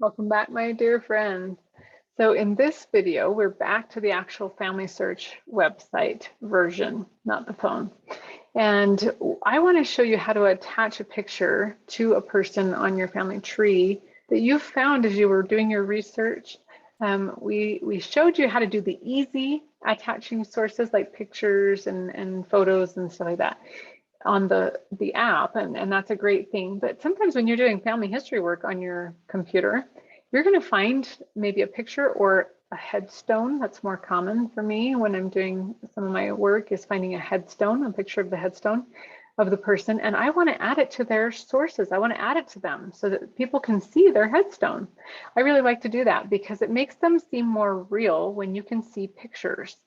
Welcome back, my dear friends. So in this video, we're back to the actual Family Search website version, not the phone. And I want to show you how to attach a picture to a person on your family tree that you found as you were doing your research. We showed you how to do the easy attaching sources like pictures and photos and stuff like that on the app, and that's a great thing. But sometimes when you're doing family history work on your computer, you're going to find maybe a picture or a headstone. That's more common for me when I'm doing some of my work, is finding a headstone, a picture of the headstone of the person, and I want to add it to their sources. I want to add it to them so that people can see their headstone. I really like to do that because it makes them seem more real when you can see pictures.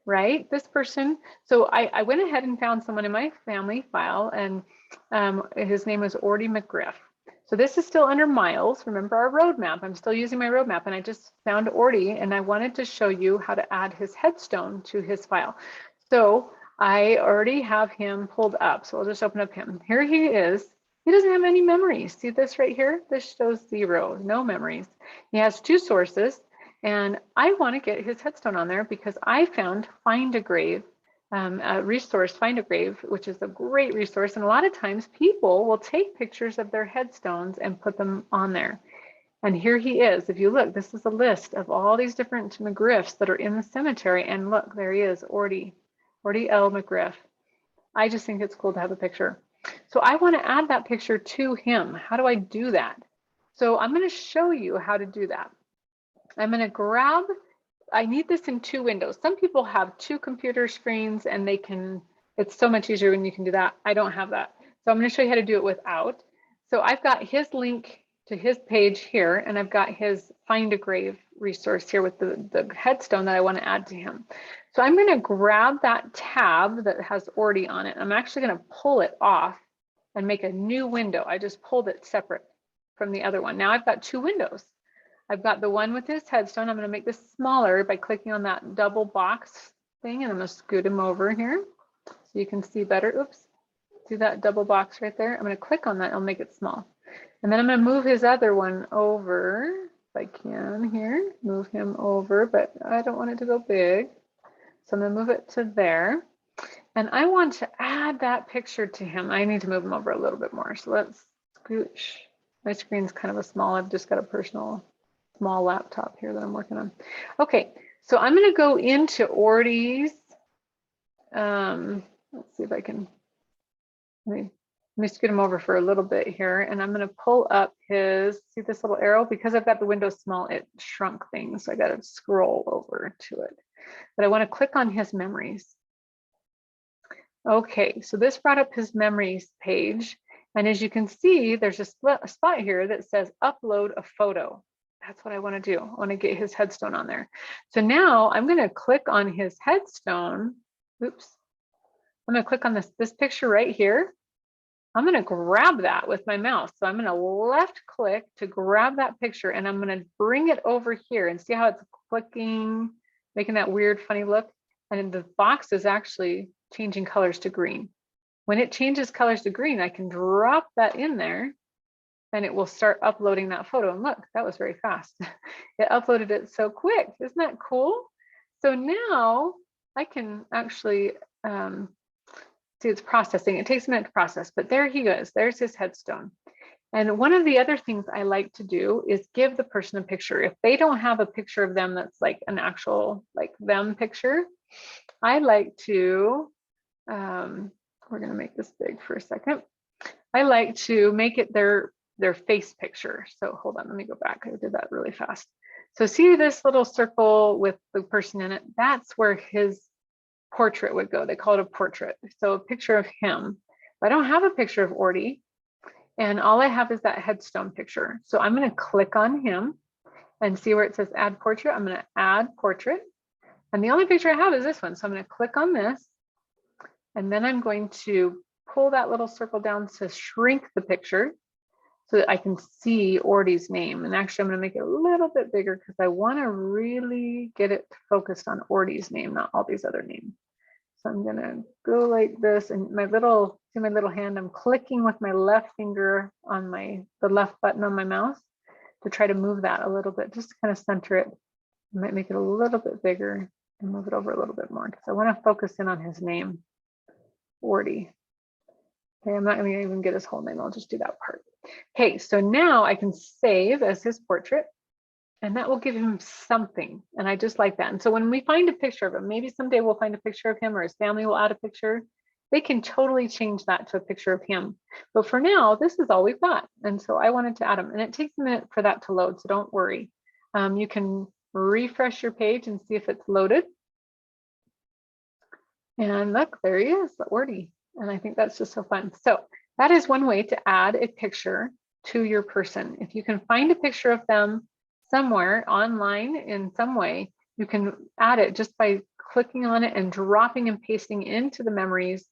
Right? This person, so I went ahead and found someone in my family file, and his name was Ordy McGriff. So this is still under Miles. Remember our roadmap. I'm still using my roadmap, and I just found Ordy, and I wanted to show you how to add his headstone to his file. So I already have him pulled up. So I'll just open up him. Here he is. He doesn't have any memories. See this right here? This shows 0, no memories. He has 2 sources. And I want to get his headstone on there because I found Find a Grave, a resource, Find a Grave, which is a great resource. And a lot of times people will take pictures of their headstones and put them on there. And here he is. If you look, this is a list of all these different McGriffs that are in the cemetery. And look, there he is, Ordy L. McGriff. I just think it's cool to have a picture. So I want to add that picture to him. How do I do that? So I'm going to show you how to do that. I'm going to grab, I need this in 2 windows. Some people have 2 computer screens and they can, it's so much easier when you can do that. I don't have that. So I'm going to show you how to do it without. So I've got his link to his page here, and I've got his Find a Grave resource here with the headstone that I want to add to him. So I'm going to grab that tab that has Ordy on it. I'm actually going to pull it off and make a new window. I just pulled it separate from the other one. Now I've got 2 windows. I've got the one with his headstone. I'm going to make this smaller by clicking on that double box thing, and I'm going to scoot him over here so you can see better. Oops, see that double box right there? I'm going to click on that. I'll make it small. And then I'm going to move his other one over if I can here. Move him over, but I don't want it to go big. So I'm going to move it to there. And I want to add that picture to him. I need to move him over a little bit more. So let's scooch. My screen's kind of a small. I've just got a personal small laptop here that I'm working on. Okay, so I'm going to go into Ordy's. Let's see if I can. Let me scoot him over for a little bit here, and I'm going to pull up his. See this little arrow? Because I've got the window small, it shrunk things. So I got to scroll over to it. But I want to click on his memories. Okay, so this brought up his memories page, and as you can see, there's a spot here that says upload a photo. That's what I want to do. I want to get his headstone on there. So now I'm going to click on his headstone. Oops. I'm going to click on this picture right here. I'm going to grab that with my mouse. So I'm going to left click to grab that picture, and I'm going to bring it over here and see how it's clicking, making that weird, funny look. And the box is actually changing colors to green. When it changes colors to green, I can drop that in there, and it will start uploading that photo. And look, that was very fast. It uploaded it so quick. Isn't that cool? So now I can actually see it's processing. It takes a minute to process, but there he goes. There's his headstone. And one of the other things I like to do is give the person a picture. If they don't have a picture of them that's like an actual like them picture, I like to, we're going to make this big for a second. I like to make it their face picture. So hold on, let me go back. I did that really fast. So see this little circle with the person in it? That's where his portrait would go. They call it a portrait. So a picture of him. I don't have a picture of Ordy, and all I have is that headstone picture. So I'm going to click on him and see where it says add portrait. I'm going to add portrait. And the only picture I have is this one. So I'm going to click on this, and then I'm going to pull that little circle down to shrink the picture so that I can see Ordy's name. And actually, I'm going to make it a little bit bigger because I want to really get it focused on Ordy's name, not all these other names. So I'm going to go like this, and my little hand, I'm clicking with my left finger on the left button on my mouse to try to move that a little bit, just to kind of center it. I might make it a little bit bigger and move it over a little bit more because I want to focus in on his name, Wardy. Okay, I'm not going to even get his whole name. I'll just do that part. Okay, so now I can save as his portrait, and that will give him something. And I just like that. And so when we find a picture of him, maybe someday we'll find a picture of him or his family will add a picture. They can totally change that to a picture of him. But for now, this is all we've got. And so I wanted to add him. And it takes a minute for that to load, so don't worry. You can refresh your page and see if it's loaded. And look, there he is, Wardy. And I think that's just so fun. So that is one way to add a picture to your person. If you can find a picture of them somewhere online in some way, you can add it just by clicking on it and dropping and pasting into the memories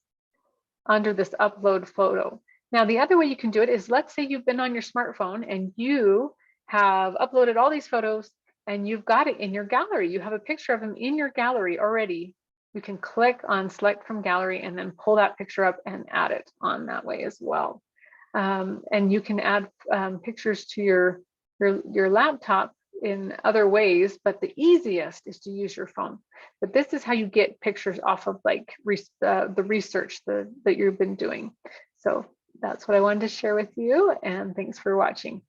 under this upload photo. Now, the other way you can do it is, let's say you've been on your smartphone and you have uploaded all these photos and you've got it in your gallery. You have a picture of them in your gallery already. You can click on select from gallery and then pull that picture up and add it on that way as well. And you can add pictures to your laptop in other ways, but the easiest is to use your phone. But this is how you get pictures off of like the research that you've been doing. So that's what I wanted to share with you, and thanks for watching.